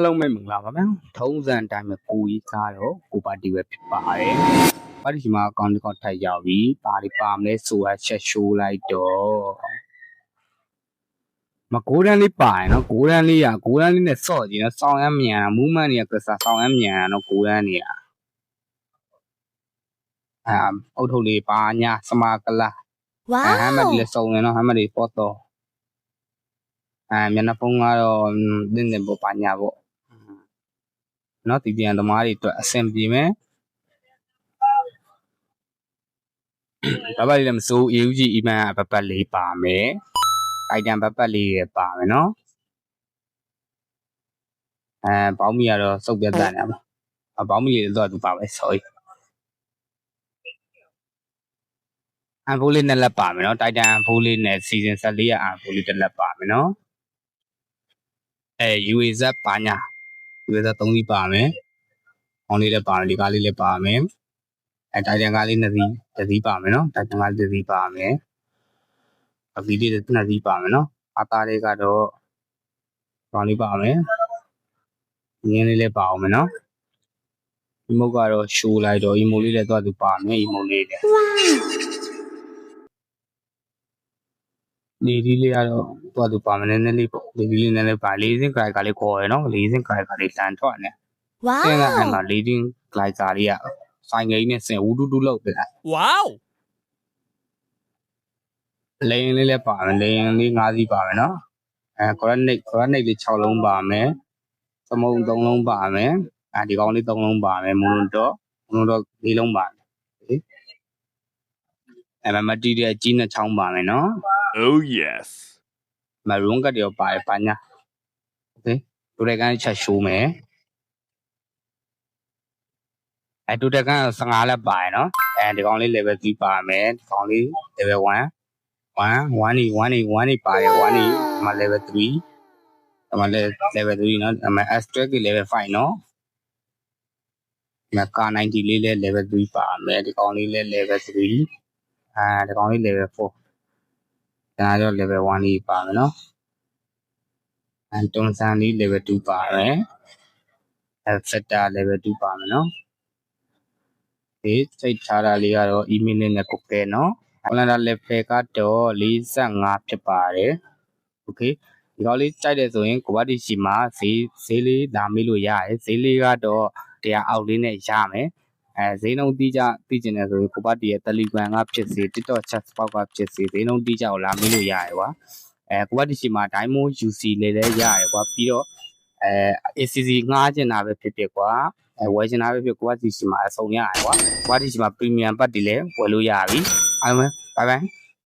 လုံးမဲ့မင်္ဂလာပါဗျာထုံးစံအတိုင်းပဲကိုကြီးကတော့ကိုပါတီပဲဖြစ်ပါတယ်ပါတီမှာအကောင့်တစ်ခေါက်ထပ်ရောက်ပြီးပါတီပါမလဲဆိုတာချက်ရှိုးလိုက်တော့မကိုရန်လေးပါရနော်ကိုရန်လေးနဲ့စော့ကြည့်နော်စောင်းရမ်းမြန်မူးမန့်တွေကစားစောင်းရမ်းမြန်နော်ကိုရန်နေအုတ်ထုတ်လေးပါညာစမာကလာဝါဟမ်းမတ်လေးစုံနေနော်ဟမ်းမတ်လေးပေါ်တော့မျက်နှာဖုံးကတော့တင်းပေါ်ပါညာပေါ့နော်ဒီပြန်သမားတွေအတွက်အဆင်ပြေမယ်ဘာပါလေးလည်းမစိုး AUG အီမန်ဘပတ်လေးပါမယ်အိုက်တန်ဘပတ်လေးရပါမယ်နော်ဘောင်းမီကတော့စုပ်ပြတ်တတ်နေပါဘောင်းမီလေးတော့သူပါပဲ sorry အန်ဖိုးလေးနဲ့လက်ပါမယ်နော်တိုက်တန်အန်ဖိုးလေးနဲ့စီဇန်14ရအန်ဖိုးလေးတစ်လက်ပါမယ်နော်UAZ ပါညာ UAZ 3စီးပါမယ်။အောင်းလေးလည်းပါမယ်ဒီကားလေးလည်းပါမယ်။တိုက်တန်ကားလေး2စီးတစ်စီးပါမယ်နော်။တိုက်တန်ကား1စီးပါမယ်။အဗီလေး2စီးပါမယ်နော်။အသားလေးကတော့ဘောင်းလေးပါမယ်။ငင်းလေးလည်းပါအောင်မယ်နော်။ဒီမုတ်ကတော့ရှိုးလိုက်တော့အီမိုလေးလည်းတော့သူပါမယ်အီမိုလေးလည်းနေဒီလေးကတော့တော့သူပါမယ်နည်းနည်းလေးပေါ့နေဒီလေးနည်းနည်းပါလေးစင်းကြိုင်ကလေးခေါ်ရနော်လေးစင်းကြိုင်ကလေးတန်ထွက်နေဝေါဆင်းလာအဲ့မှာလေးတင်းဂလိုက်ကာလေးကဆိုင်ငယ်ကြီးနဲ့ဆင်ဝူတူတူလောက်ပြလိုက်ဝေါလေရင်လေးလည်းပါမယ်လေရင်လေး5စီးပါမယ်နော်ဂရနိတ်လေး6လုံးပါမယ်သမုံ3လုံးပါမယ်ဒီကောင်လေး3လုံးပါမယ်မွန်တော့4လုံးပါမယ်မတီးတဲ့အကြီးနဲ့ချောင်းပါမယ်နော် Oh yes မရုံးကတည်းကပါတယ်ပါညာโอเคဒိုရကန်ချက်ရှိုးမယ်ဒိုရကန်15လက်ပါတယ်နော်ဒီကောင်လေး level 3ပါမယ်ဒီကောင်လေး level 1နေပါတယ်1နေမှာ level 3အမလည်း level 3နော်အမ S12 က level 5နော်ဒီကာ90လေးလည်း level 3ပါမယ်ဒီကောင်လေးလည်း level 3ဒီကောင်လေး level 4ဒါတော့ level 1လေးပါမယ်နော်တွန်ဆန်လေး level 2ပါမယ်Feta level 2ပါမယ်နော်ဒီစိတ်ထားတာလေးကတော့ email နဲ့ကိုကဲနော်Calendar level ကတော့45ဖြစ်ပါတယ်โอเคဒီကောင်လေးကြိုက်တယ်ဆိုရင်ကိုဘတ်တီရှိမှာဈေးလေးလာမေးလို့ရတယ်ဈေးလေးကတော့တရားအောက်လေးနဲ့ရမယ်ဈေးနှုန်းတိကျသိကျင်တယ်ဆိုရင်ကိုဘတ်တီရဲ့ Telegram ကဖြစ်စေ TikTok chat box ကဖြစ်စေဈေးနှုန်းတိကျကိုလာမေးလို့ရတယ်ကွာကိုဘတ်တီရှိမှာ Diamond UC လေးလည်းရတယ်ကွာပြီးတော့ACC ငှားကျင်တာပဲဖြစ်ဖြစ်ကွာဝယ်ကျင်တာပဲဖြစ်ကိုဘတ်တီရှိမှာအစုံရတယ်ကွာကိုဘတ်တီရှိမှာ Premium ပတ်တီလည်းဝယ်လို့ရပြီအားလုံးပဲ bye bye